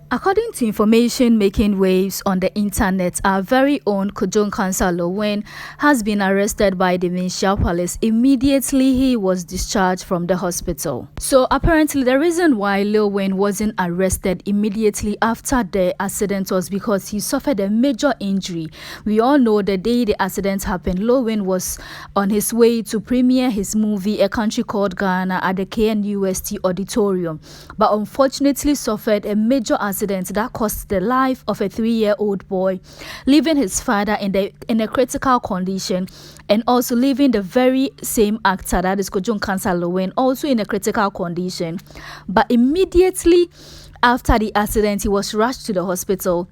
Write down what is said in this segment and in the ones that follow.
According to information making waves on the internet, our very own Kwadwo Nkansah Lilwin has been arrested by the Manhyia Police immediately he was discharged from the hospital. So apparently the reason why Lil Win wasn't arrested immediately after the accident was because he suffered a major injury. We all know the day the accident happened, Lil Win was on his way to premiere his movie A Country Called Ghana at the KNUST auditorium, but unfortunately suffered a major accident that cost the life of a 3-year-old boy, leaving his father in a critical condition, and also leaving the very same actor, that is Kwadwo Nkansah Lilwin, also in a critical condition. But immediately after the accident, he was rushed to the hospital,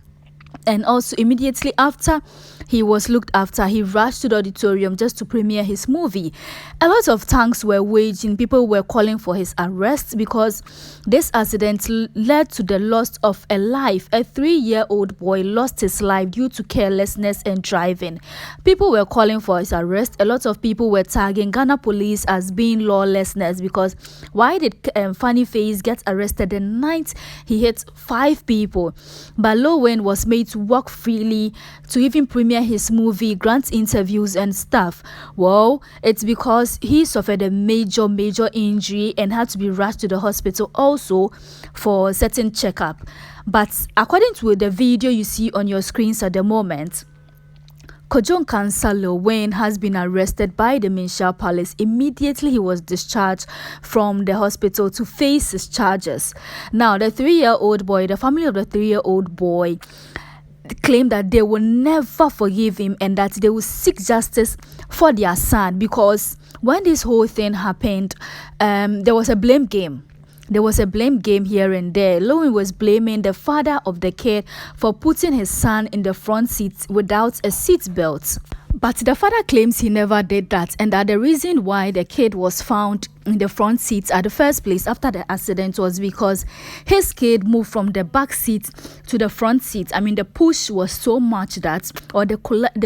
and also immediately after he was looked after, he rushed to the auditorium just to premiere his movie. A lot of tongues were waging. People were calling for his arrest because this accident led to the loss of a life. A 3-year-old boy lost his life due to carelessness and driving. People were calling for his arrest. A lot of people were tagging Ghana police as being lawlessness, because why did Funny Face get arrested the night he hit 5 people? But Lil Win was made to walk freely, to even premiere his movie, grant interviews and stuff. Well, it's because he suffered a major injury and had to be rushed to the hospital also for a certain checkup. But according to the video you see on your screens at the moment, Kwadwo Nkansah Lilwin has been arrested by the Manhyia Police. Immediately he was discharged from the hospital to face his charges. Now, the 3-year-old boy, the family of the 3-year-old boy, claim that they will never forgive him and that they will seek justice for their son, because when this whole thing happened, there was a blame game. There was a blame game here and there. Lil Win was blaming the father of the kid for putting his son in the front seat without a seat belt. But the father claims he never did that, and that the reason why the kid was found in the front seat at the first place after the accident was because his kid moved from the back seat to the front seat. I mean, the push was so much that, or the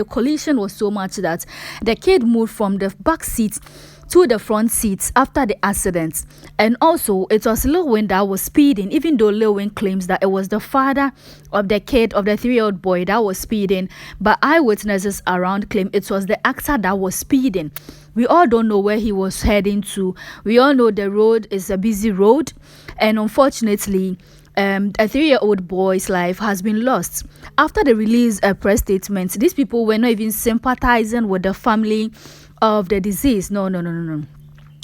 collision was so much that the kid moved from the back seat to the front seats after the accident. And also it was Lil Win that was speeding, even though Lil Win claims that it was the father of the kid, of the 3-year-old boy, that was speeding, but eyewitnesses around claim it was the actor that was speeding. We all don't know where he was heading to. We all know the road is a busy road, and unfortunately a 3-year-old boy's life has been lost. After the release a press statement, these people were not even sympathizing with the family of the deceased. No.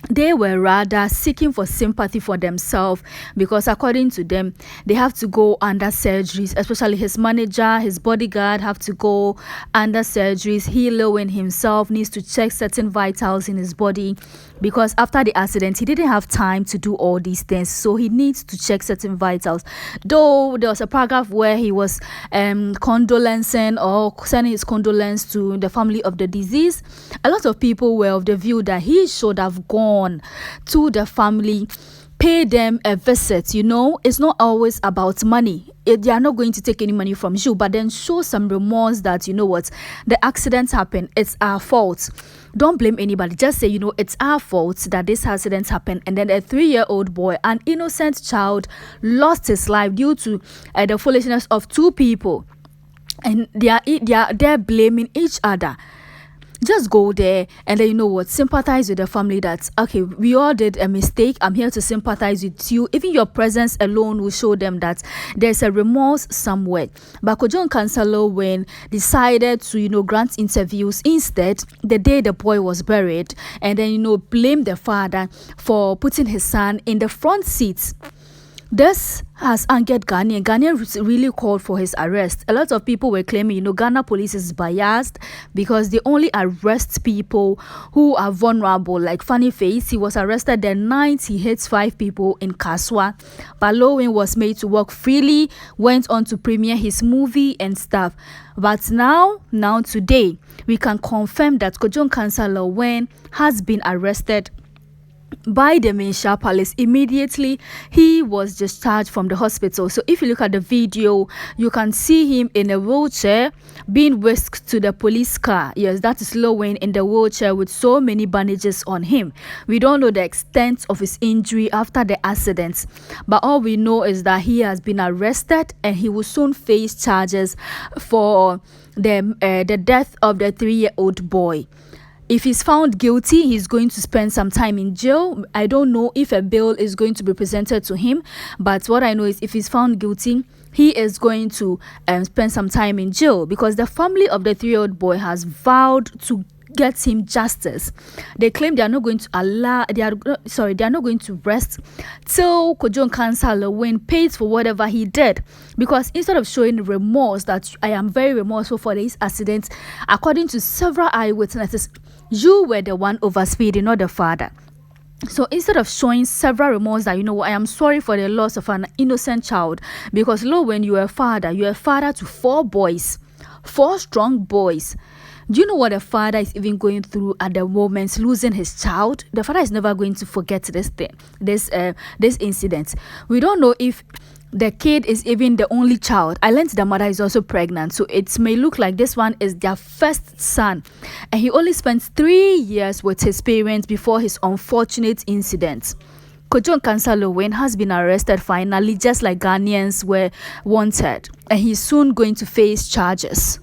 They were rather seeking for sympathy for themselves, because according to them, they have to go under surgeries, especially his manager, his bodyguard have to go under surgeries. He, Lil Win himself, needs to check certain vitals in his body, because after the accident he didn't have time to do all these things, so he needs to check certain vitals. Though there was a paragraph where he was condolencing or sending his condolence to the family of the deceased, a lot of people were of the view that he should have gone to the family, pay them a visit. You know, it's not always about money. They are not going to take any money from you, but then show some remorse that, you know what, the accident happened, it's our fault. Don't blame anybody, just say, you know, it's our fault that this accident happened. And then a 3-year-old boy, an innocent child, lost his life due to the foolishness of 2 people, and they're blaming each other. Just go there and then, you know what, sympathize with the family that, okay, we all did a mistake. I'm here to sympathize with you. Even your presence alone will show them that there's a remorse somewhere. But Kwadwo Nkansah Lilwin decided to, you know, grant interviews instead the day the boy was buried, and then, you know, blame the father for putting his son in the front seat. This has angered Ghanaian. Ghanaian really called for his arrest. A lot of people were claiming, you know, Ghana police is biased because they only arrest people who are vulnerable, like Funny Face. He was arrested the night he hit 5 people in Kaswa. But Lil Win was made to walk freely, went on to premiere his movie and stuff. But now today, we can confirm that Kwadwo Nkansah Lilwin has been arrested by the Manhyia Police. Immediately he was discharged from the hospital. So if you look at the video, you can see him in a wheelchair being whisked to the police car. Yes, that is Lil Win in the wheelchair with so many bandages on him. We don't know the extent of his injury after the accident, but all we know is that he has been arrested and he will soon face charges for the death of the 3-year-old boy. If he's found guilty, he's going to spend some time in jail. I don't know if a bail is going to be presented to him, but what I know is if he's found guilty, he is going to spend some time in jail, because the family of the 3-year-old boy has vowed to get him justice. They claim they are not going to rest till Kwadwo Nkansah Lilwin pays for whatever he did, because instead of showing remorse that I am very remorseful for this accident, according to several eyewitnesses, you were the one overspeeding, not the father. So instead of showing several remorse that, I am sorry for the loss of an innocent child, because Lil Win, you're a father to 4 boys, 4 strong boys. Do you know what a father is even going through at the moment, losing his child? The father is never going to forget this incident. We don't know if the kid is even the only child. I learned the mother is also pregnant, so it may look like this one is their first son, and he only spent 3 years with his parents before his unfortunate incident. Kwadwo Nkansah Lilwin has been arrested finally, just like Ghanaians were wanted, and he's soon going to face charges.